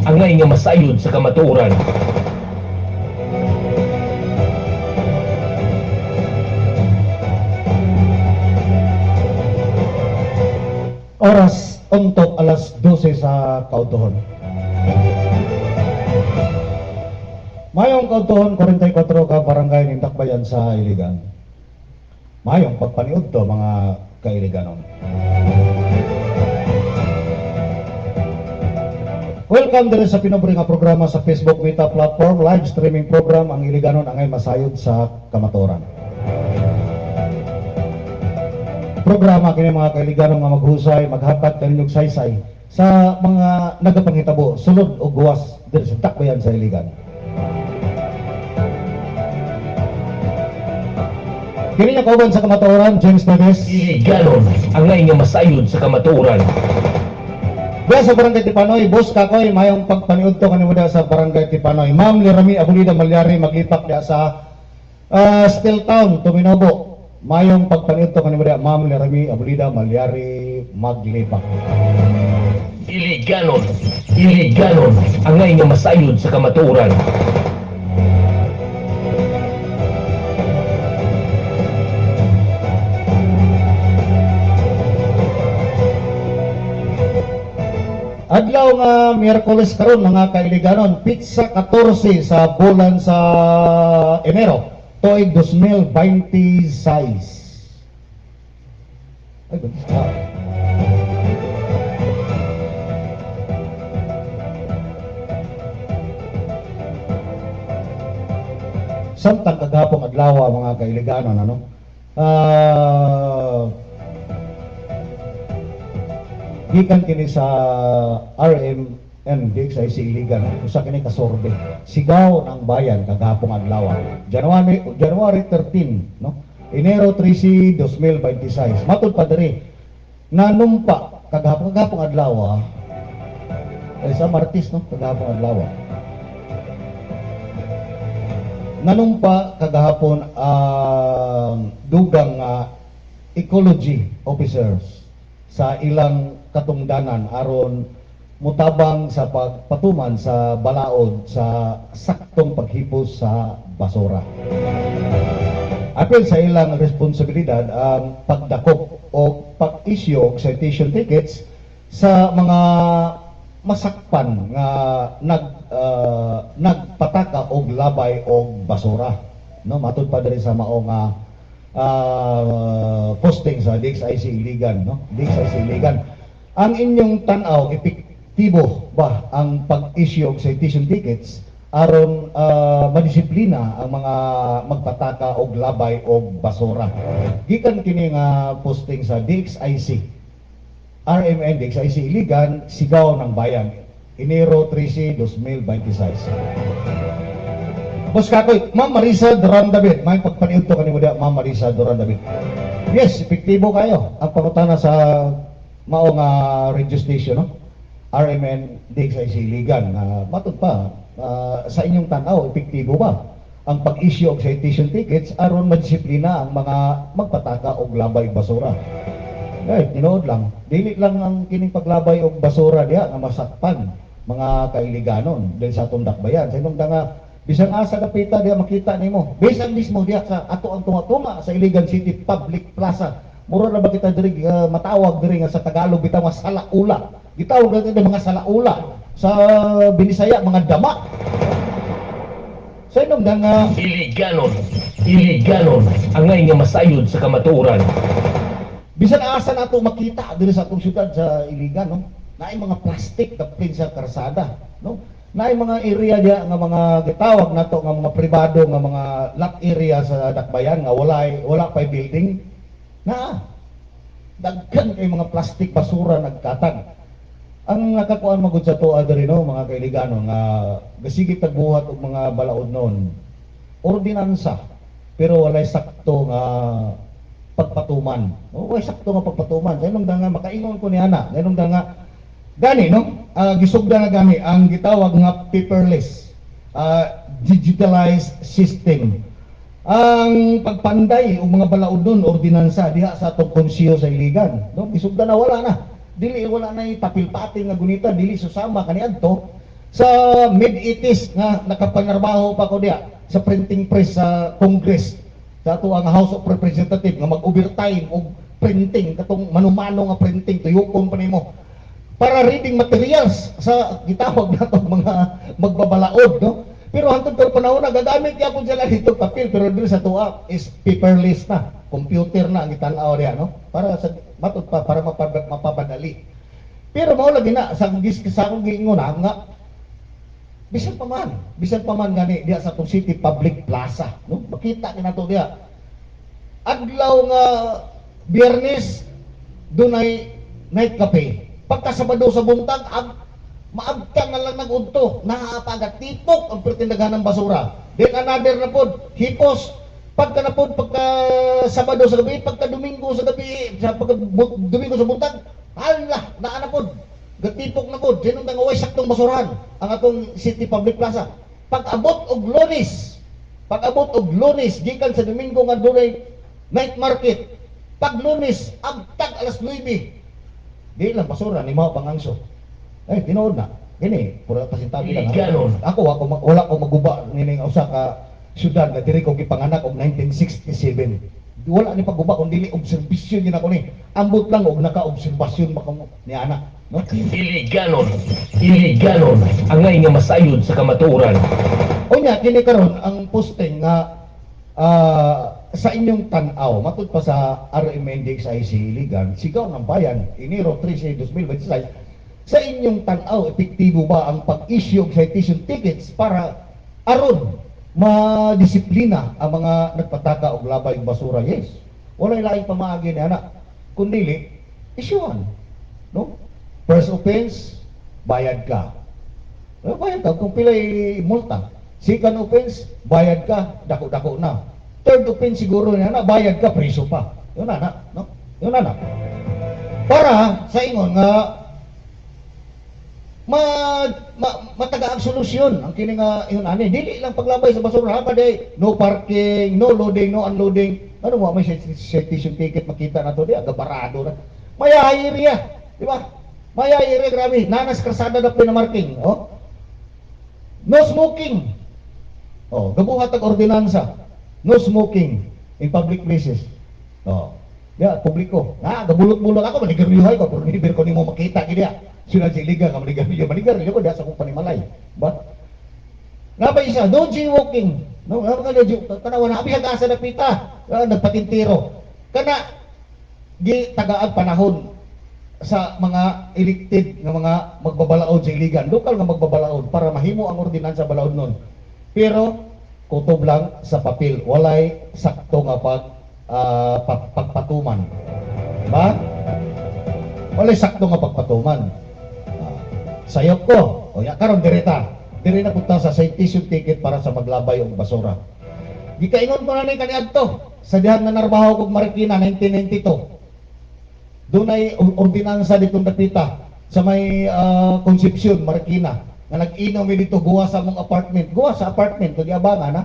ang ngay nga masayod sa kamatuoran. Oras untuk alas 12 sa Kautuhon. Mayong Kautuhon 44 ka barangay ng Dakbayan sa Iligan. Mayong pagpaniud to mga kailiganon. Welcome din sa pinubri nga programa sa Facebook Meta Platform, live streaming program ang Iliganon angay masayod sa kamatuoran. Programa kini mga kailiganon nga maghusay, maghatag kaninyong saysay sa mga nagapanghitabo sulod o guwas diri sa Dakbayan sa Iligan. Kini nga kauban sa kamatuoran, James Neves. Iliganon ang ngay nga masayod sa kamatuoran. Diya sa Barangay Tipanoy, Boss Kakoy, mayong pagpaniud to kanimo diya sa Barangay Tipanoy. Ma'am Lirami Abulida Malyari maglipak diya sa Steel Town, Tuminobo. Mayong pagpaniud to kanimo diya, Ma'am Lirami Abulida Malyari maglipak. Iliganon ang ngay nga masayod sa kamatuoran. Adlaw nga Miyerkules karon mga kailiganon, pizza 14 sa bulan sa Enero, tuig 2026. Ay, samtang kagapong adlaw mga kailiganon, ano? Gikan kini sa RMN sa Iligan, usa kini kasorbe. Sigaw ng bayan kagapong adlaw. January 13, no? Enero 13, 2026. Matud pa diri nanumpa kagapong adlaw. Sa Martes, no? Kagapong adlaw. Nanumpa kagahapon dugang ecology officers sa ilang katungdanan aron mutabang sa pagpatuman sa balaod sa saktong paghipos sa basura. Apil sa ilang responsibilidad ang pagdakop o pag-issue og citation tickets sa mga masakpan nga nagpataka og labay og basura. No, matud pa diri sa mao nga posting sa DXIC Iligan, no? DXIC Iligan. Ang inyong tanaw, epektibo ba ang pag-issue og citation tickets aron madisiplina ang mga magpataka og labay og basura? Gikan kini nga posting sa DXIC RMN DXIC Iligan, Sigaw ng Bayan, Enero 13, 2026. Boss Kakoy, Ma'am Marisa Duran David, may pagpaniud to kanimo diha, Ma'am Marisa Duran David. Yes, epektibo kayo ang pangutana sa mao nga radio station, no? RMN DXIC Iligan. Matud pa sa inyong tanaw, epektibo ba ang pag-issue og citation tickets aron madisiplina ang mga magpataka og labay basura? Right, tinood lang. Dili lang ang kining paglabay og basura diha nga masakpan mga kailiganon dahil sa atong Dakbayan. Sa inyong nga bisan asa kapita diha makita nimo. Bisan mismo diha sa ato ang tunga-tunga sa Iligan City Public Plaza. Mura na ba kita diri matawag diri nga sa Tagalog bitaw nga salaula. Gitawag natin mga salaula. Sa Binisaya mga dama. Sa inyong nga Iliganon ang ngay nga masayod sa kamatuoran. bisan asa nato makita diri sa atong syudad sa Iligan, no? Naay mga plastic kapin sa karsada, no? Naay mga area diya nga mga gitawag nato nga mga pribado nga mga lot area sa Dakbayan nga wala pay building na daghan kay mga plastic basura nagkatag. Ang nakakuan magud sa tuwa diri, no, mga kailigano, nga gasigit tagbuhat og mga balaod noon. Ordinansa pero walay sakto nga pagpatuman. No, walay sakto nga pagpatuman. Dayon nga makaingon ko ni ana, dayon nga gani, no, gisugda nga gani ang gitawag nga paperless digitalized system. Ang pagpanday og mga balaod nun, ordinansa diha sa atong konsiyo sa Iligan, no, gisugda na wala na. Dili wala na papilpating nga gunita, dili susama kaniadto Sa mid-80s nga nakapanarbaho pa ko diya sa printing press sa Congress sa ato ang House of Representatives nga mag-overtime og printing katong manumano nga printing tuyokon pa nimo para reading materials sa gitawag nato mga magbabalaod, no? Pero hangtod sa panahon na gagamit gyapon sila dito papel, pero dito sa tuwa is paperless na, computer na ang itanaw diya, no? Para sa matud pa para mapapadali. Pero mao lagi na sa akong giingon nga bisan pa man gani diya sa atong City Public Plaza, no? Makita kinato diya. Adlaw nga Biyernes dunay night cafe. Pagka Sabado sa buntag maabta na lang nag-udto, tipok ang pertindagahan ng basura. Then another na pod, hipos. Pagka na pod, pagka Sabado sa gabi, pagka Domingo sa gabi, pagka Domingo sa buntag, hala, naa na pod. Gatipok na pod, sinong tangaway saktong basurahan ang atong City Public Plaza. Pag-abot og Lunes, gikan sa Domingo nga dunay night market. Pag Lunes, abtag alas 9. Di lang basura ni mga pangangso. Ay, tinood na. Gini, pura pasintabi lang. Ganon. Wala ko maguba nining usa ka syudad nga diri ko gipanganak og 1967. Wala ni paguba kun dili obserbasyon gina ko ni. Ambot lang og naka-obserbasyon ba ko ni anak, no? Iliganon ang nga masayod sa kamatuoran. Unya kini karon ang posting nga sa inyong tan-aw matud pa sa RMND sa Iligan, sigaw ng bayan Enero 13, 2026. Sa inyong tan-aw, epektibo ba ang pag-issue of citation tickets para aron madisiplina ang mga nagpataka og labay og basura? Yes. Walay laing pamaagi ni anak. Kundi issuean, no? First offense, bayad ka. Bayad ka kung pilay multa. Second offense, bayad ka, dako-dako na. Third offense siguro niya na bayad ka, preso pa. Yun na, no? Yun na. Para sa ingon nga mataga ang solusyon ang kini nga yun ani dili lang paglabay sa basura pa day no parking, no loading, no unloading. Ano mo may citation ticket makita na to di agabarado na. Maya area, di ba? Maya area grabe, nanas krasada na pinamarking, oh. No smoking. Oh, gabuhat ang ordinansa. No smoking in public places. Oh. Ya, publiko. Gabulot-bulot ako, manigarilyohay ko, pero nibir ko nimo makita kiniya. Sila si Liga, manigarilyo ko, diya sa kong panimalay. Ba? Nga ba isa, no jaywalking. No, tanawa na, abihag asa na pita. Nagpatintiro. Kana, tagaan panahon sa mga elected nga mga magbabalaod sa Iligan, lokal nga magbabalaod para mahimo ang ordinansa balaod nun. Pero kutob lang sa papel, walay sakto nga pagpatuman. Ba? Walay sakto nga pagpatuman. Sayop ko. O ya karon direta. Diri na punta sa citation ticket para sa maglabay og basura. Gikaingon ko na ni kaniadto sa dihan nga narbaho kog Marikina 1992. Dunay ordinansa ditong dapita sa may Concepcion, Marikina. Na nag-inom mi dito guwa sa mong apartment. Guwa sa apartment to diabangan na.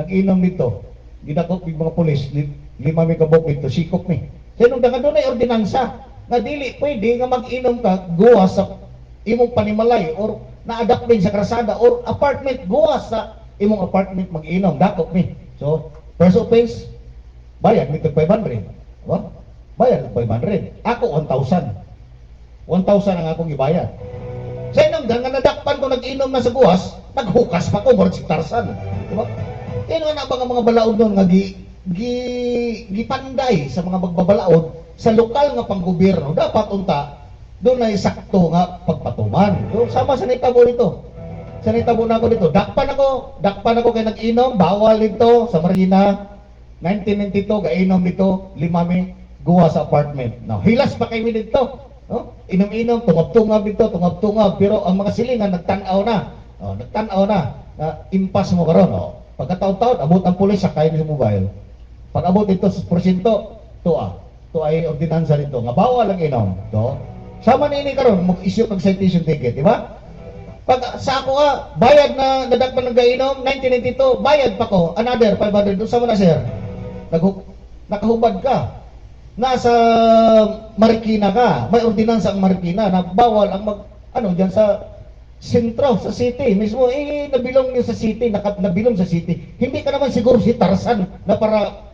Nag-inom dito. Gidakop ng mga pulis, lima mi kabok dito, sikop mi. Sinong daga doon ay ordinansa nga dili pwede nga mag-inom ka guwa sa imong panimalay or na-adapt din sa krasada or apartment guwa sa imong apartment mag-inom, dakop mi. So, first offense, bayad mi tag 500. Diba? Bayad 500. Ako 1,000. 1,000 ang akong ibayad. Sa inong nga nadakpan ko nag-inom na sa buwas, naghukas pa ko, murag si Tarzan. Diba? Kaya nga na mga balaod nun nga gipanday sa mga magbabalaod sa lokal nga panggobyerno. Dapat unta, doon ay sakto nga pagpatuman. So, sama sa nitabo nito. Sa nitabo na ako dito. Dakpan ako kay nag-inom, bawal nito sa Marina. 1992, gainom nito, 5 mi, guwa sa apartment. Now, hilas pa kayo dito. No? Inom-inom, tungab-tungab dito, tungab-tungab, pero ang mga silingan nagtanaw na. Nagtanaw na. Impas mo karon. Pagkataon-taon, abot ang pulis sakay sa mobile. Pag abot dito sa porsyento, to ay ordinansa dito. Nga bawal ang inom. To. Sama ni ini karon mag-issue ng citation ticket, di ba? Pag sa ako bayad na nadagpan ng gainom 1992, bayad pa ko another 500. Sama na sir. Nakahubad ka. Nasa Marikina ka, may ordinansa ang Marikina na bawal ang diyan sa sentro sa city mismo, nabilong niyo sa city, nabilong sa city. Hindi ka naman siguro si Tarzan na para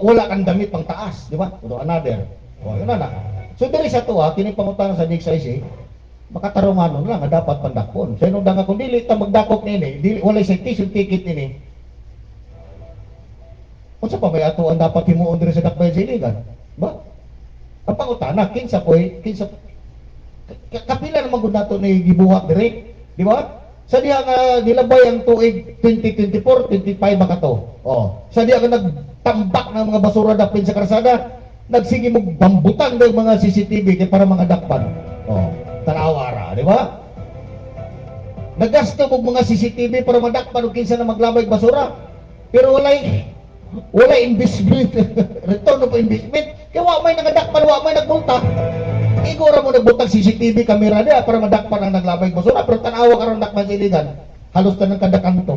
wala kang damit pang taas, di ba? O another. O, yun na. So, diri sa to, kini pangutangan sa DXIC, makatarungan nun lang, nga dapat pandakpon. Sa inong danga, kung dili ta magdakop nini, walay citation ticket nini, unsa pa may ato ang dapat himuon diri sa dakbayan sa iligan? Ba? Ang pangutana, kinsa kapila naman gud nato ni gibuhat diri, di ba? Sa diha nga nilabay ang tuig 2024, 25 makato. Oh, sa diha nga nagtambak ng mga basura dapin sa karsada, nagsige mo bambutang ng mga CCTV kay para mga dakpan. Oh, tanawara, di ba? Nagasto mo mga CCTV para madakpan og kinsa na maglabay basura. Pero wala investment. Return of investment. Kaya wa may nagadakpan, wa may nagbulta. Igora mo nagbutang CCTV camera niya para madakpan ang naglabay basura. Pero tanawa karon dakpan sa iligan, halos tanang kadakan to.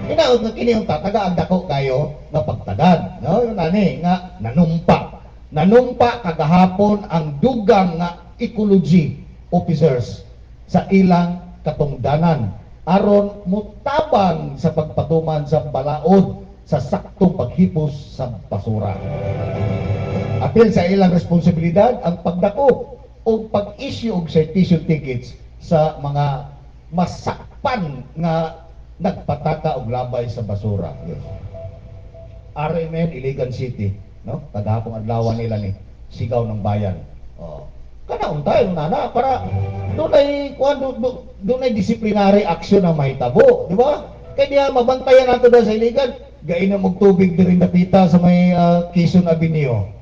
Inaot nga kini yung tataga ang dako kayo nga pagtagad. No, yun ani nga nanumpa. Nanumpa kagahapon ang dugang nga ecology officers sa ilang katungdanan aron mutabang sa pagpatuman sa balaod sa saktong paghipos sa basura. Apil sa ilang responsibilidad ang pagdako o pag-issue og citation tickets sa mga masakpan nga nagpataka og labay sa basura. RMN Iligan City, no? Kagahapon adlaw nila ni sigaw ng bayan. Oh. Kanaon tayo nana para dunay disciplinary action na mahitabo, di ba? Kaya mabantayan nato sa iligan, gaina og tubig diri nakita sa may Quezon Avenue.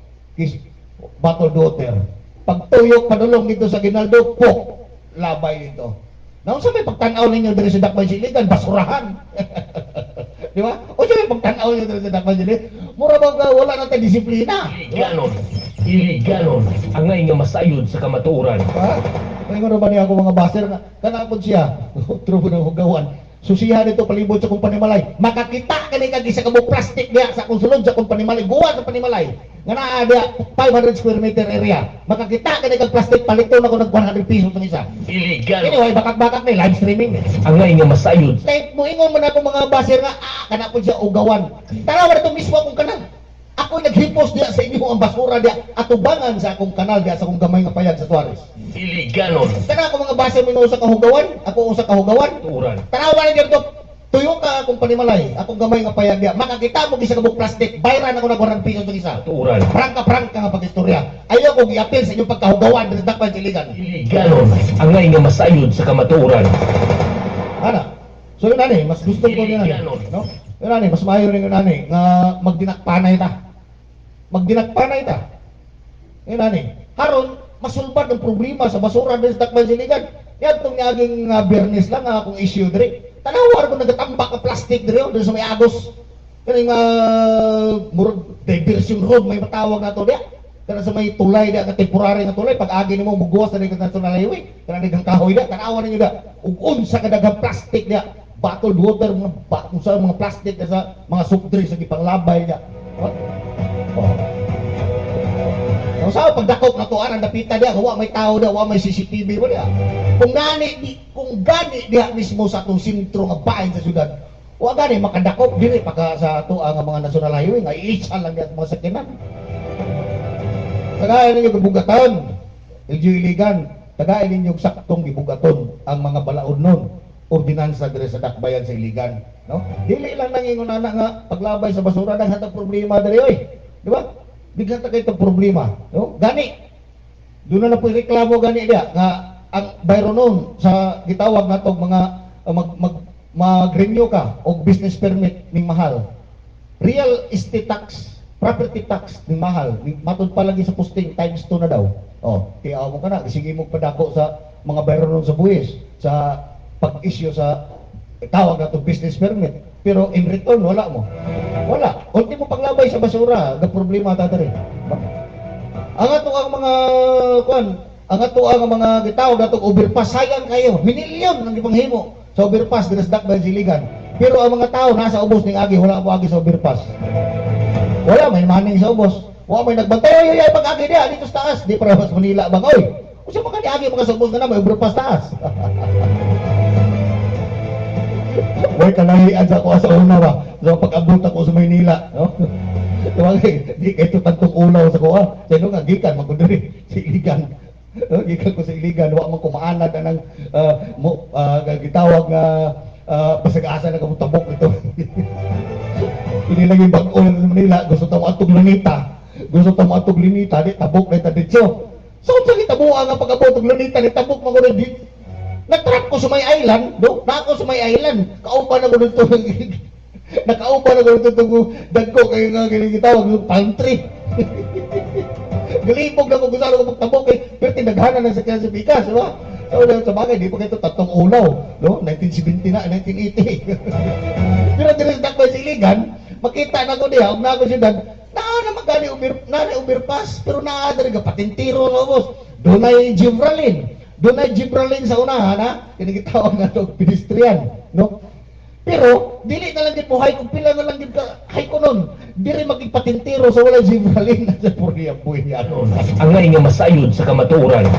Bato Doter. Pagtuyok padulong dito sa Ginaldo, pok, labay dito. Naon sa may pagtanaw ninyo diri sa dakbayan sa iligan, basurahan. Di ba? O sa may pagtanaw ninyo diri sa dakbayan sa iligan, mura ba wala na tayo disiplina? Iliganon ang ngay nga masayod sa kamatuoran. Ha? Kaya nga naman niya ako mga baser na kanapod siya. Trubo ng hugawan. Susihan ito palibot sa kong panimalay. Makakita ka ni kag isa ka mo plastic diya sa kong sulod sa kong panimalay. Guwa sa panimalay. Nga naa diya 500 square meter area. Makakita ka ni kag plastic palito na ko nag 100 pesos ng isa. Iliganon Anyway, bakak-bakak ni live streaming. ang ngay nga masayod. Kahit mo ingon mo na akong mga baser nga, kanapod siya ugawan. Tanawa na ito mismo akong kanal. Ako naghipos diya sa inyo ang basura diya atubangan sa akong kanal diya sa akong gamay nga payag sa Tuares. Iliganon Kana ako mga base mo usa ka hugawan, ako usa ka hugawan. turan. Tanawa na dito. Tuyo ka akong panimalay, akong gamay nga payag diya. Makakita mo gisa ka bug plastic, bayran ako na 100 pesos ng isa. Turan. Prangka nga pagistorya. Ayaw ko giapil sa inyong pagkahugawan sa dakpan sa iligan. Iliganon ang ngay nga masayod sa kamatuoran. Ana. So yun ani, mas gusto ko niya Iliganon. no? Yun ani, mas maayo rin yun ani nga magdinakpanay ta. Magdinagpanay ta. Yun ani. Haron masulbad ang problema sa basura din sa dakbayan sa iligan. Yan itong naging bernis lang akong issue diri. Tanawar ko nagatambak ang plastic diri doon sa may agos. Kani nga murag diversion road may matawag na to diya. Kana sa may tulay diya, ka temporary nga tulay pag agi nimo muguwas na sa national highway. Kana digang kahoy diya, tanawar ninyo diya. Ug unsa ka daghang plastic diya. Bottled water mga plastic diya sa mga soft drinks sa gipanglabay diya. Kung saan pagdakop na to aran dapita diya, wa may tao diya, wa may CCTV mo diya. Kung gani diya mismo sa atong sentro nga bahin sa syudad, wa gani makadakop dili pagka sa ato ang mga national highway nga iisa lang diya mga sakyanan. Tagay ninyo gibugatan, LGU Iligan, tagay ninyo saktong gibugaton ang mga balaod nun. Ordinansa dire sa dakbayan sa Iligan, no? Dili lang nangingon ana nga paglabay sa basura daghan ta problema diri oy. Di ba? Bigyan ta kay problema, no? Gani. Doon na po reklamo gani dia nga ang bayro nun sa gitawag natong mga mag-renew ka og business permit ning mahal. Real estate tax, property tax ning mahal. Matud pa lagi sa posting times 2 na daw. Oh, tiyaw mo kana, sige mo padako sa mga bayro nun sa buwis sa pag-issue sa tawag na to business permit, pero in return wala mo. Wala. Ultimo paglabay sa basura, ga problema ta diri. Ang ato ang mga ang ato ang mga gitawag atong overpass sayang kayo. Minilyon ang ipanghimo sa overpass diri sa dakbayan sa Iligan. Pero ang mga tao nasa ubos ning agi, wala po agi sa overpass. Wala may maning sa ubos. Wala may nagbantay, oy pag agi diha dito sa taas, di para mas Manila bang oy. Kasi mga niagi mga subos na may overpass taas. Way kalahian sa ako sa una ba? So pag-abot ako sa Maynila, no? Tawag di kay tantong ulaw sa kuha. Sino nga gikan magundiri sa Iligan. No, gikan ko sa Iligan, wa man kumaanad anang gitawag nga pasag-asa na kamutabok ito. Inilagay bag-o sa Manila, gusto tamo atog lunita. Gusto tamo atog lunita, di tabok na itaditso. So, sa kitabuha nga pag-abot og lunita, di tabok mo ko na di. Nag-trap ko sa may island, no? Na ako sa may island. Kaupa na ko dito. Nakaupa na ko dito itong dagko kayo nga ginitawag ng palm tree. Galibog na ko gusto ko magtabok eh. Pero tinaghanan na sa kanya sa bigas, di ba? So, sa bagay, di pa kayo tatlong ulaw, no? 1970 na, 1980. Pero din sa dakbay sa Iligan, makita na ko diya, na ako siya na magani overpass, pero naa dari ka patintiro no boss. Dunay Gibralin sa unahan ha, kinigitawag na to pedestrian, no? Pero dili na lang gid mo hay kung pila na lang gid ka hay ko nun. Diri magipatintiro sa wala Gibralin na sa Puriya ano. Ang ngay nga masayod sa kamatuoran.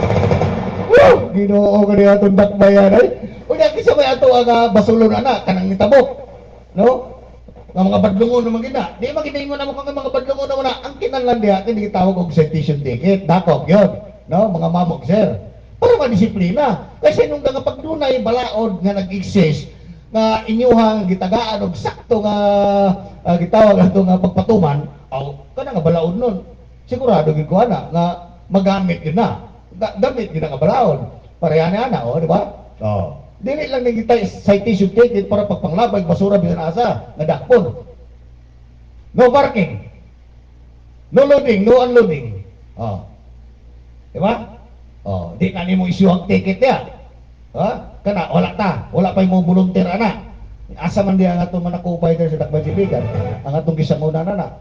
Ginoo ko niya itong dakbayan ay. Unya kisa may ato ang basulon ana kanang nitabok. No? Nga mga badlungon naman gina. Di maginaingon na mo kang mga badlungon naman na ang kinahanglan diha kini gitawag og citation ticket. Dakop yun. No? Mga mamog sir. Para madisiplina. Kasi nung nga pagdunay balaod nga nag-exist nga inyuhang gitagaan og sakto nga gitawag ato nga pagpatuman, aw kana nga balaod nun. Sigurado gid ko ana nga magamit yun na. Gamit yun nga balaod. Pareha na ana, di ba? Oh. Dili lang nagita citation ticket para pagpanglabay basura bisan asa nga dakpon. No parking. No loading, no unloading. Oh. Di ba? Oh, di ka nimo issue ang ticket ya. Ha? Kana wala pa yung volunteer ana. Asa man diya nga itong manakupay sa Dakbayan sa Iligan, ang atong gisangunan na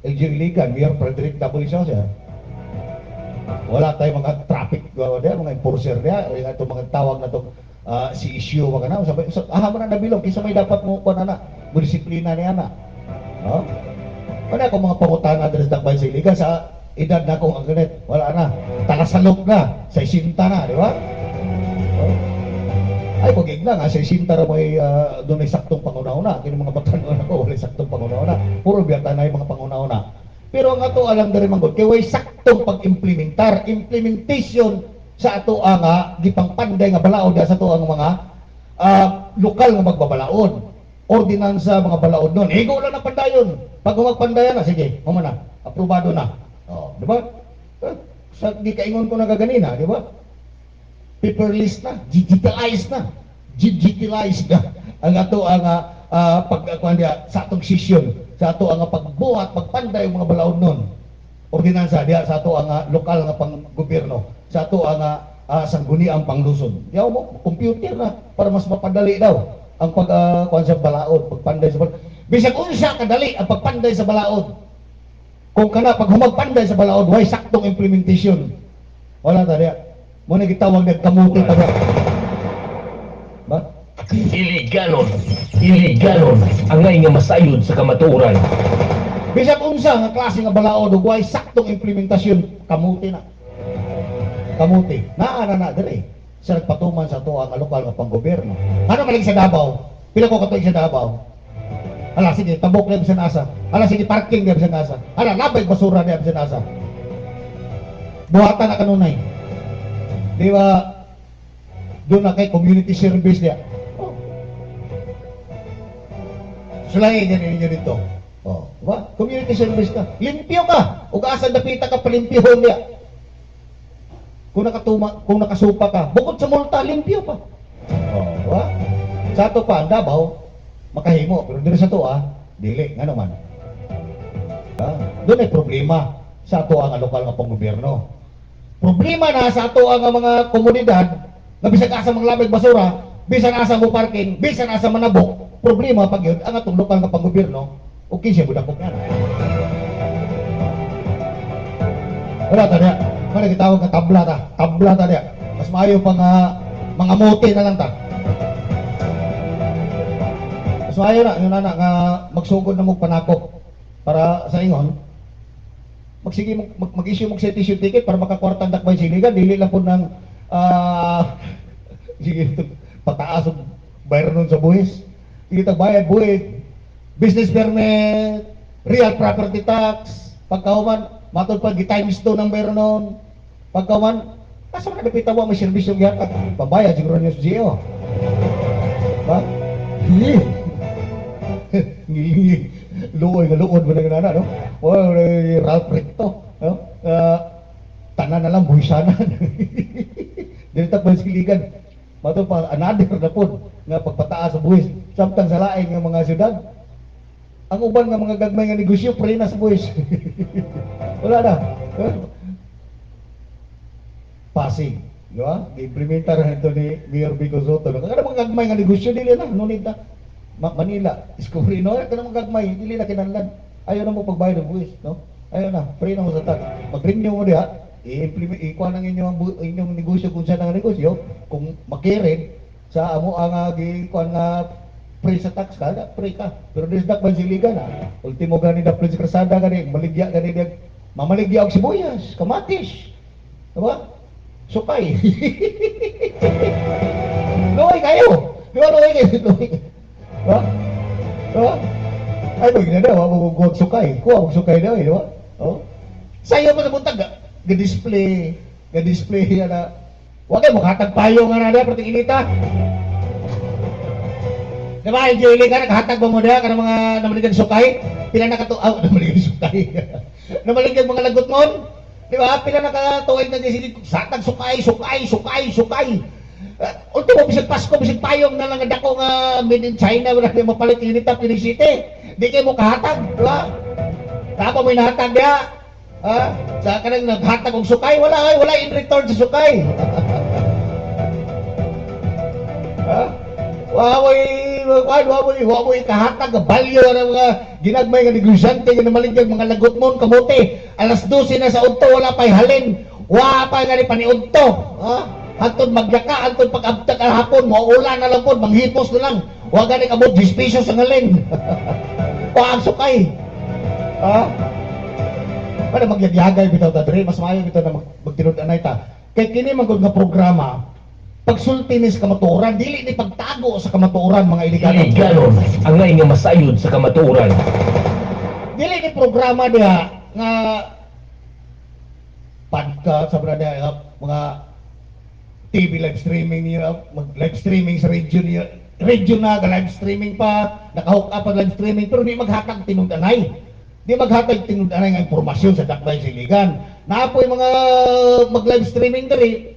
LG Iligan, Mayor Frederick W. Sosa. Wala tayong mga traffic diya, mga enforcer diya, o yung itong mga tawag na itong si issue mga na, sabi, mo na nabilog, kisa may dapat mo po na disiplina niya na. No? Wala akong mga pangutana sa Dakbayan sa Iligan, sa edad na akong ang ganit, wala na, talasalok na, sa isinta na, di ba? No? Ay, pagig na nga, sa isinta na may doon ay saktong pangunauna. Kini mga batanon ako, wala saktong pangunauna. Puro biyata na yung mga pangunauna. Pero ang ato alam na rin manggod, kaya way saktong pag-implementar. Implementation sa ato nga, gipang panday nga balaod sa ato ang mga lokal nga magbabalaod. Ordinansa mga balaod nun. Ego lang na pandayon. Pag magpandayan na, sige, na, aprobado na. Oh, di ba? Sa di kaingon ko na kaganina, di ba? Paperless na, digitalized na ang ato ang pagkuan dia sa atong session, sa ato ang pagbuhat, pagpanday mga balaod nun. Ordinansa diya sa ato ang lokal nga pang-gobyerno, sa ato ang sangguniang panglusod. Diyaw mo, computer na para mas mapadali daw ang pagkuan sa balaod, pagpanday sa balaod. Bisag unsa kadali ang pagpanday sa balaod. Kung kana pag humagpanday sa balaod, way saktong implementation. Wala ta diya. Muna gitawag na kamuti pa ba? Ba? Iliganon. Ang ngay nga masayod sa kamatuoran. Bisag unsa nga klase nga balaod ug way saktong implementasyon, kamuti na. Kamuti. Naa na diri. Sa nagpatuman sa ato ang lokal nga panggobyerno. Ano maling sa Davao? Pila ko katuig sa Davao? Hala sige, tabok na bisan asa. Hala sige, parking na bisan asa. Hala, labay basura na bisan asa. Buhatan na kanunay. Di ba, doon na kay community service niya. Oh. Sulayin niya ninyo dito. Oh, diba? Community service ka. Limpyo ka. Ug asa dapita ka palimpyahon niya. Kung nakasupa ka, bukod sa multa, limpyo pa. Oh, diba? Sa ato pa, ang Davao, makahimo. Pero dito sa to, dili. Nga naman. Doon ay problema sa ato ang lokal nga panggobyerno. Problema na sa ato ang mga komunidad na bisan asa manglabay basura, bisan asa mo parking, bisan asa manabok, problema pag yun ang atong lokal nga panggobyerno, okay siya budakok na. Wala ta diya. Mana gitawag nga tabla ta diya. Mas maayo pa nga mga mote na lang ta. Mas maayo na yun na nga magsugod na mo panakop para sa ingon magsige mag-issue mo citation ticket para makakwartang dakbay siligan, dili lang po ng sige pataas og bayran nun sa buhis. Dili ta bayad buhis, business permit, real property tax, pagkauman matod pa gi-times 2 ng bayran nun. Pagkauman asa man napita mo may serbisyo gyud pabayad siguro niyo sa GO. Ba? Ngilingi. Luoy nga luod mo na nga no? O, Ralph Recto. No? Tanan na lang, buhisanan. Dito pa siligan. Mato pa, another na po nga pagpataas sa buhis. Samtang sa laing ng mga syudad. Ang uban ng mga gagmay nga negosyo, pre na sa buhis. Wala na. Pasig. Di ba? Implementar na ito ni Mayor Vico Soto. Kaya mga gagmay nga negosyo, dili na. Nunit na. Manila, Discovery, no? Ito na mga gagmay, dili na kinanlan. Ayaw na mo pagbayad ng buwis, no? Ayaw na, free na mo sa tag. Mag-renew mo diha, ikuha ng inyong negosyo kung saan ang negosyo, kung makirin, sa amo ang ikuha nga free sa tax ka, free ka. Pero disdak man siligan, ultimo gani da sa krasada gani, maligya gani diag, mamaligya og sibuyas, kamatis. Diba? Sukay. Luoy kayo. Diba luoy kayo? Luoy kayo. Ha? Ha? Ay, bagay na daw, huwag sukay. Kuha, huwag sukay daw, di ba? Oh. Sa'yo mo sa buntag, ga-display na, huwag kayo, mukhatag payo nga na daw, pati inita. Di ba, enjoy ka, nakahatag ba mo daw, ka ng mga namaligan sukay? Pila namaligan sukay. Namaligan mga lagot mo? Di ba, pila nakatuwid na din, satag sukay. Ultimo bisig Pasko, bisig payong na lang dako nga made in China, wala na mapalit init ang Pinoy City. Di kayo mo kahatag, di ba? Tapa mo inahatag niya. Ha? Sa kanang naghatag og sukay, wala in return sa sukay. Ha? Wawoy kahatag, balyo ng mga ginagmay nga negosyante, nga namaligyan mga lagot mo, kamote. Alas 12 na sa udto, wala pa'y halin. Wala pa nga ni paniudto. Ha? Antod magyaka, antod pag-abtag ang hapon, mauulan na lang po, manghipos na lang. Huwag gani kabot, 10 pesos ang alin. O ang sukay. Ha? Para magyagyagay bitaw ta dre, mas maayo bitaw na magtinud-anay ta. Kay kini magud nga programa, pagsulti ni sa kamatuoran, dili ni pagtago sa kamatuoran mga iliganon. Iliganon ang ngay nga masayod sa kamatuoran. Dili ni programa dia nga podcast sa brada mga TV live streaming niya, mag-live streaming sa region niya. Region na, live streaming pa, nakahook up ang live streaming, pero di maghatag tinud-anay. Di maghatag tinud-anay nga impormasyon sa dakbay siligan. Naapoy mga mag-live streaming diri.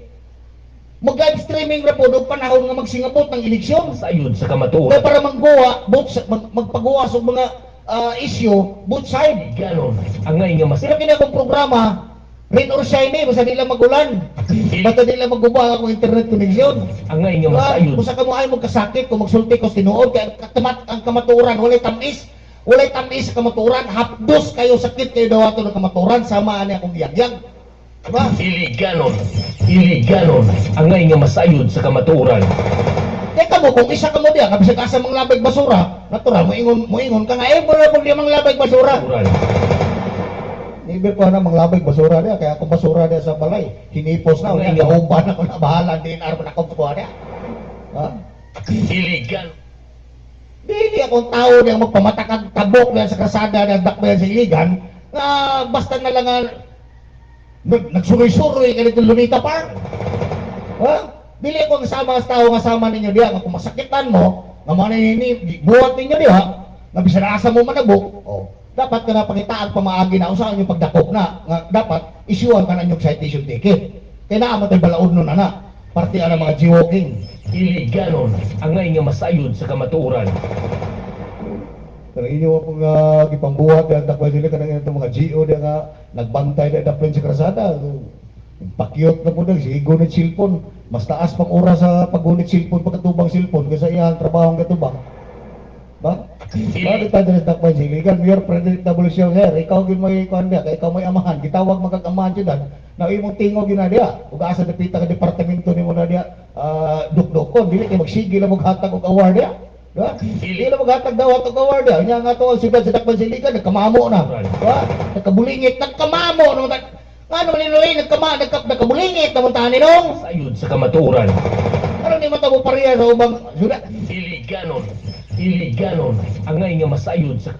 Mag-live streaming ra po, doon panahon nga magsingabot ng eleksyon. Masayod sa kamatuoran. Kaya para magpagawa sa mga issue, both side. Iliganon ang ngay nga Sila masayod. kinakong programa, rain or shiny, basta nila magulan. Basta nila maguba akong internet connection. Ang ngay nga masayod. Kung sa kamo ay magkasakit, kung magsulti ko tinuod, kaya ang kamaturan, walay tamis sa kamaturan, hapdos kayo, sakit kayo daw ato ng kamaturan, samaan niya akong yagyag. Diba? Iliganon ang ngay nga masayod sa kamatuoran. Teka mo, kung isa ka mo diya, kabisag asa mga labay basura, natural, moingon ka nga, wala po diya mga labay basura. Kamatuoran. Nibir ko na mga labay basura niya, kaya kung basura niya sa balay, hinipos na, Ay, kaya humba na ko na, bahala din, arman akong kuha niya. Ha? Iliganon. Hindi akong tao niyang magpamatakag tabok niya sa kasada ng dakbayan sa iligan, na basta na lang nagsuroy-suroy ka nito Lunita Park. Ha? Dili akong kasama sa tao, kasama ninyo diya, kung masakitan mo, nga mga buhat ninyo diya, na bisanasa mo manabok, dapat ka na pangitaan pamaagi na usahan yung pagdakop na, nga dapat isyuhan ka na yung citation ticket. Kaya naamat ay balaod nun na, parte na mga jaywalking. Iliganon ang ngay nga masayod sa kamatuoran. Pero inyo akong ipambuhat ang dakwa sila kanang itong mga GO na nga nagbantay na dapat sa krasada. Pakyot na po na, sigunit silpon. Mas taas pang oras sa paggunit silpon, pagkatubang silpon, kaysa iyang trabahong katubang. Ba? Bakit tayo na dakwa sila? Ikaw, Mayor Predictable siya, sir. Ikaw yun may kanya, ikaw may amahan. Gitawag magkakamahan siya na imong tingog yun na diya. Kung asa napita ka departamento ni mo na diya, dukdukon, dili kayo magsigil na maghatag og award diya. Diba? Hindi na maghatag daw at award ya. Nya nga to ang siyudad sa Dakban Siligan nagkamamo na. Diba? Nagkabulingit, nagkamamo no. Ano man niloy nagkabulingit na muntahan ni nung. Sayod sa kamatuoran. Ano ni matabo pareha sa ubang siyudad? Iliganon. Angay nga masayod sa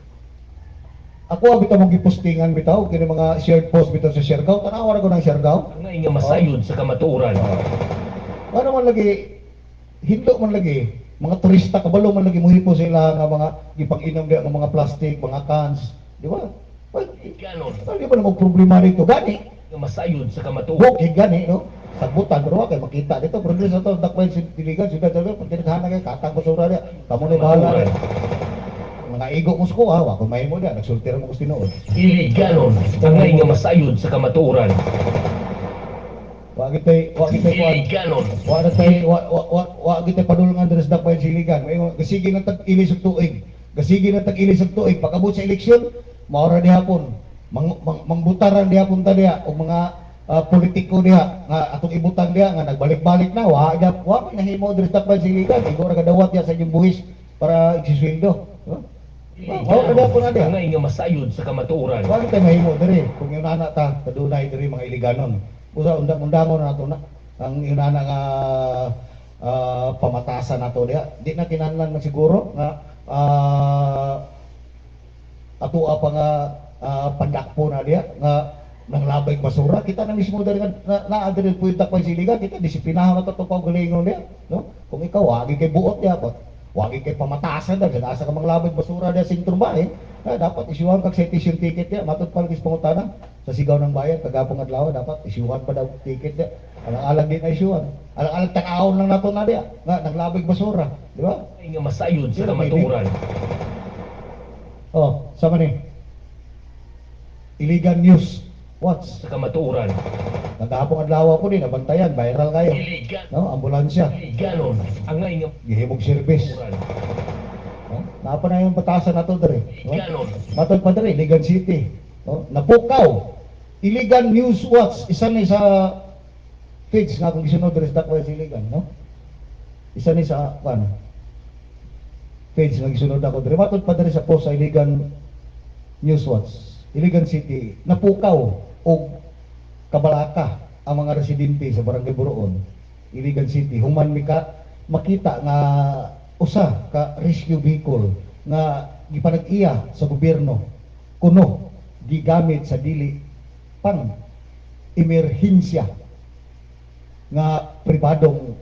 Ako bitaw mong gipostingan bitaw kini mga shared post bitaw sa Siargao. Tanawa ko ng Siargao. angay nga masayod sa kamatuoran. Ano man lagi hindo man lagi mga turista kabalo man lagi muhipo sila nga mga gipang-inom diya nga mga plastic, mga cans, di ba? Well, Iliganon. di ba namang problema dito gani? Nga masayod sa kamatuoran. Bukid gani, no? Sabutan pero kay makita dito progress ato Dakbayan Siligan sila dali pag tinaghanan kay katang basura diya. Kamo ni bahala. Mga igo mo ko wa ko mahimo diya nagsultira mo ko tinuod. Iliganon. Angay nga masayod sa kamatuoran. Wa kitay kuan. Iliganon. Wa kita padulungan diri sa Dakbayan Siligan. May gasigi na tag-ilis og tuig. Gasigi na tag-ilis og tuig pagabot sa eleksyon, maora di hapon. Mangbutaran di hapon ta diha og mga politiko diha nga atong ibutang diha nga nagbalik-balik na wa may nahimo diri sa Dakbayan Siligan. Igo ra kadawat ya sa inyong buhis para isusweldo. Wa kada po na diha. Angay nga masayod sa kamatuoran. Wa kita mahimo diri kung yung anak ta kadunay diri mga iliganon. Usa undang-undangon na nato na ang inana nga pamatasan nato diha di na kinahanglan man siguro nga ato pa nga pandakpo na diha nga nanglabay basura kita na mismo dari na adre puita pa siligan kita disiplinahan na to pagalingon diha no kung ikaw wagi kay buot diha po wagi kay pamatasan da asa ka manglabay basura diha sa intong bahay dapat isyuhan kag citation ticket diha matud pa kis pangutana sa sigaw ng bayan kagapong adlaw dapat isyuhan pa daw ticket diha alang-alang din na isyuhan alang-alang tanaon lang nato na diha nga naglabay basura di ba Angay nga masayod sa kamatuoran. oh sama ni Iligan News Watch Sa kamatuoran. nagahapong adlaw ko din nabantayan viral kayo Iliganon. no ambulansya Iliganon. Angay nga gihimog service kamatuoran. no? Napa na yung batasan nato dere no? Iliganon. Matod pa dere Iligan City no? Napukaw Iligan News Watch isa ni sa page nga kung gisunod dere sa Dakbayan Siligan no isa ni sa page nga gisunod ako dere matod pa dere sa post sa Iligan News Watch Iligan City napukaw og kabalaka ang mga residente sa Barangay Buroon Iligan City human makita nga usa ka rescue vehicle nga gipanag-iya sa gobyerno kuno gigamit sa dili pang emerhensya nga pribadong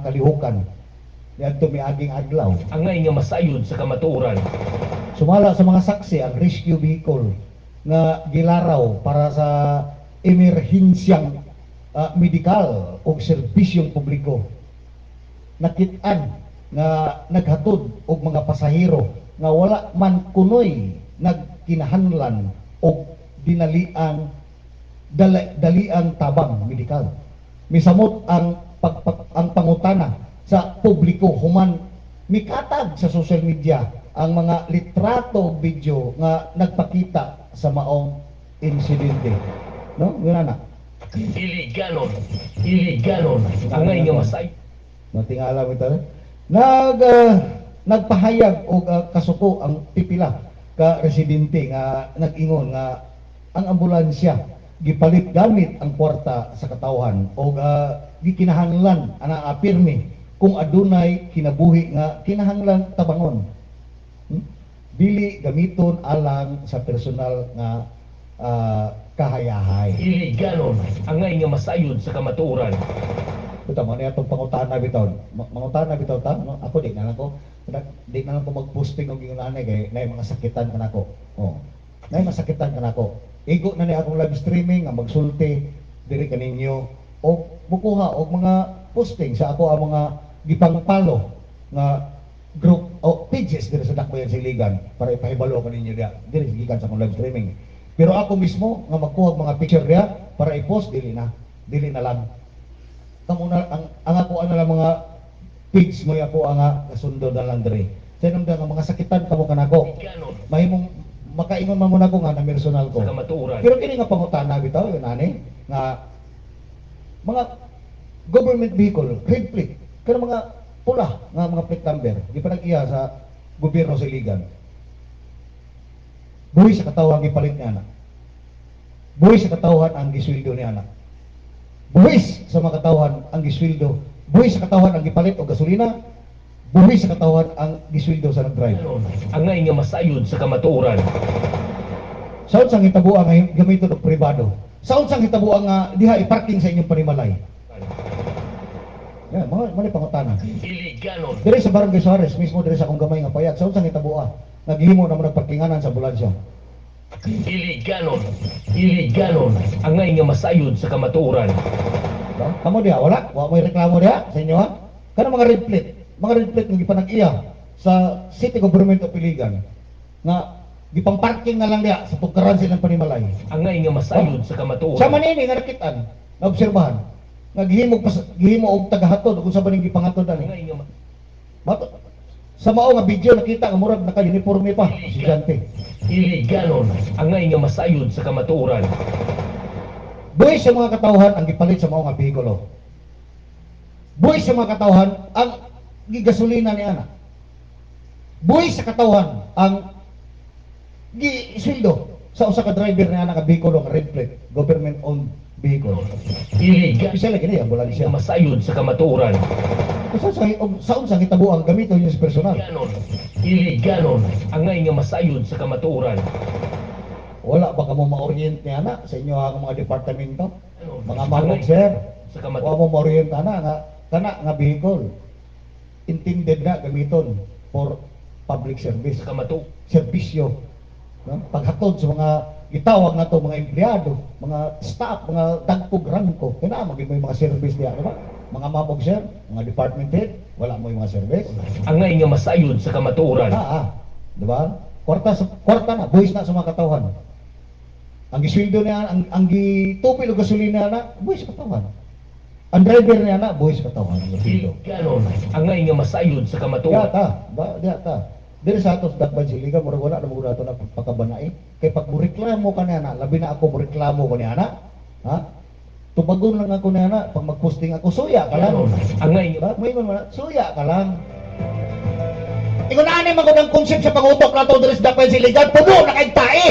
kalihukan niadto miaging adlaw Angay nga masayod sa kamatuoran. sumala sa mga saksi ang rescue vehicle nga gilaraw para sa emerhensyang medikal o serbisyong publiko nakit-an nga naghatod og mga pasahero nga wala man kunoy nagkinahanglan og daliang tabang medikal misamot ang pangutana sa publiko human mikatag sa social media ang mga litrato video nga nagpakita sa maong insidente no yun na Iliganon. Angay nga masayod. matingala mo ito nagpahayag og kasuko ang pipila ka residente nga nag-ingon nga ang ambulansya gipalit gamit ang kwarta sa katawhan o gikinahanglan ana pirmi kung adunay kinabuhi nga kinahanglan tabangon dili gamiton alang sa personal nga kahayahay Iliganon. Angay nga masayod sa kamatuoran. Buta mo na itong pangutana bitaw. Mangutana bitaw ta, no? Ako di na lang ko mag-posting og ingon kay nay mga sakitan kanako. Oh. Nay masakitan kanako. Igo na ni akong live streaming nga magsulti diri kaninyo o bukuha og mga posting sa ako ang mga gipangpalo nga group o pages diri sa Dakbayan Siligan para ipahibalo kaninyo diha diri gikan sa akong live streaming. Pero ako mismo nga magkuha og mga picture diha para i-post dili na lang. Kamo na ang ako lang mga page mo ako ang kasundo na lang diri. Sa nga mga sakitan kamo kanako. Iliganon. Mahimong makaingon man muna ko nga na personal ko. Sa kamatuoran. Pero kini nga pangutana bitaw yun ani nga mga government vehicle, red plate, pero mga pula nga mga plate number gipanag-iya sa gobyerno sa Iligan. Buhi sa katawhan gipalit ni anak. Buhi sa katawhan ang gisweldo ni anak. Buhis sa mga katawhan ang gisweldo. Buhi sa katawhan ang gipalit og gasolina. Buhi sa katawhan ang gisweldo sa nag-drive. Ang nga masayod sa kamatuoran. Saon sang hitabuan nga gamiton og pribado? Saon sang hitabuan nga diha i-parking sa inyong panimalay? Yan, mga pangutana. Iliganon. Dire sa Barangay Suarez, mismo dire sa akong gamay nga payat, saon sang hitabuan? Naghimo naman ng parkinganan sa ambulansya. Iliganon. Iliganon. Ang nga masayod sa kamatuoran. No? Kamu diha, wala? Wala mo reklamo diha sa inyo ha? Kana mga red plate. Mga red plate nga gipanag-iya sa City Government of Iligan nga gipang-parking na lang diha sa tukaran silang panimalay. Ang nga masayod sa kamatuoran. Sa manini nga nakitaan, na obserbahan, nga gihimo og tagahatod kung sa baning gipangatod Ang ani. nga Mato sa mao nga video nakita nga murag naka-uniforme pa, estudyante. Iliganon. Ang nga masayod sa kamatuoran. Buhi sa mga katawhan ang gipalit sa mao nga behikulo. Buhi sa mga katawhan ang gigasolina ni ana. Buhi sa katawhan ang gisildo sa usa ka driver ni ana nga behikulo nga red plate, government owned vehicle. Iliganon. Isa lagi ni ambulansya. Ang masayod sa kamatuoran. Saon sa hitabo ang gamiton niya sa personal. Iliganon. Iliganon. Ang nga masayod sa kamatuoran. Wala ba kamo ma-orient ni ana sa inyo ang mga departamento? Mga Ang mamog nga- sir. Sa Wa kamatuoran. mo ma-orient ana nga kana nga vehicle. Intended na gamiton for public service, Sa kamatuoran. serbisyo. No? Paghatod sa mga gitawag nato mga empleyado, mga staff, mga dagkog rangko, kana maging may mga service diya, di ba? Mga mamog sir, mga department head, wala mo yung mga service. Ang nga masayod sa kamatuoran. Di ba? Kwarta na, buhis na sa mga katawhan. Ang gisweldo niya, ang gitupil o gasolina na, buhis sa katawhan. Ang driver niya na, buhis sa katawhan. Ang gisweldo. Iliganon. Ang nga masayod sa kamatuoran. Diata. Dili sa atos dagban sila, mura wala na muna ito na pagkabanay. Kaya pag mureklamo ka niya na, labi na ako mureklamo ko niya na, ha? Tubagon lang ako niya na, pag mag-posting ako, suya ka lang. Ang nga Diba? May mga, suya ka lang. Ingunaan naman ko ng concept sa pangutok na ito, Dres Dapay Siligan, puno na kayong tae!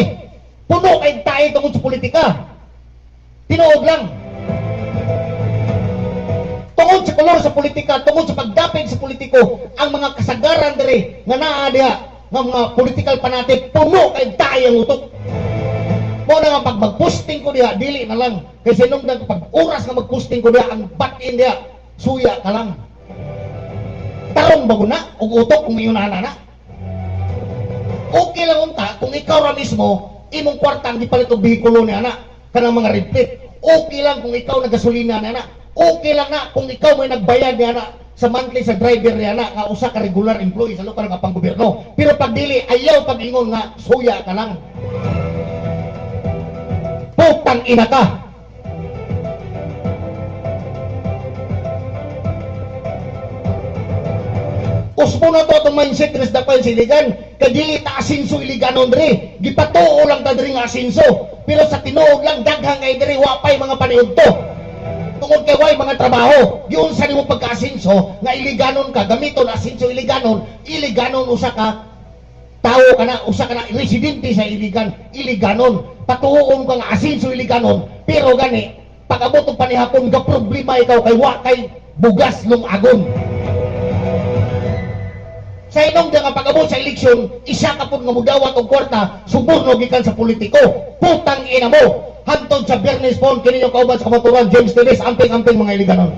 Puno kayong tae tungkol sa politika. Tinuod lang. Tungkol sa kolor sa politika, tungkol sa pagdapig sa politiko, ang mga kasagaran dere nga naa diha nga mga political fanatic, puno kayong tae ang utok. Mo na nga pag mag-posting ko diha, dili na lang. Kasi nung pag oras nga mag-posting ko diha, ang back-in diha, suya ka lang. Tarong bago na, ug utok kung iyon na. Okay lang unta kung ikaw ra mismo imong kwartang gipalit og behikulo ni ana kanang mga red plate. Okay lang kung ikaw nagasolina ni ana. Okay lang na kung ikaw may nagbayad ni ana sa monthly sa driver ni ana nga usa ka regular employee sa lokal nga panggobyerno. Pero pag dili ayaw pag-ingon nga suya ka lang. Putang ina ka. Usbo na to itong mindset Dres Dapay Siligan, kadili ta asinso iliganon diri, gipatuo lang ta diri nga asinso, pero sa tinuod lang daghang kay diri wapay mga paniudto. Tungod kay way mga trabaho, giunsa nimo pagka-asinso nga iliganon ka, gamiton asinso iliganon usa ka tao kana, usa ka na residente sa iliganon, patuon ka nga asinso iliganon, pero gani pag-abot og panihapon ga problema ikaw kay wa kay bugas lung agon. Sa inong nga pag-abot sa eleksyon, isa ka po nga mudawat og kwarta, suborno gikan sa politiko. Putang ina mo! Hantod sa Bernes Pon, kini yung kauban sa kamaturan, James Teles, amping-amping mga iliganon.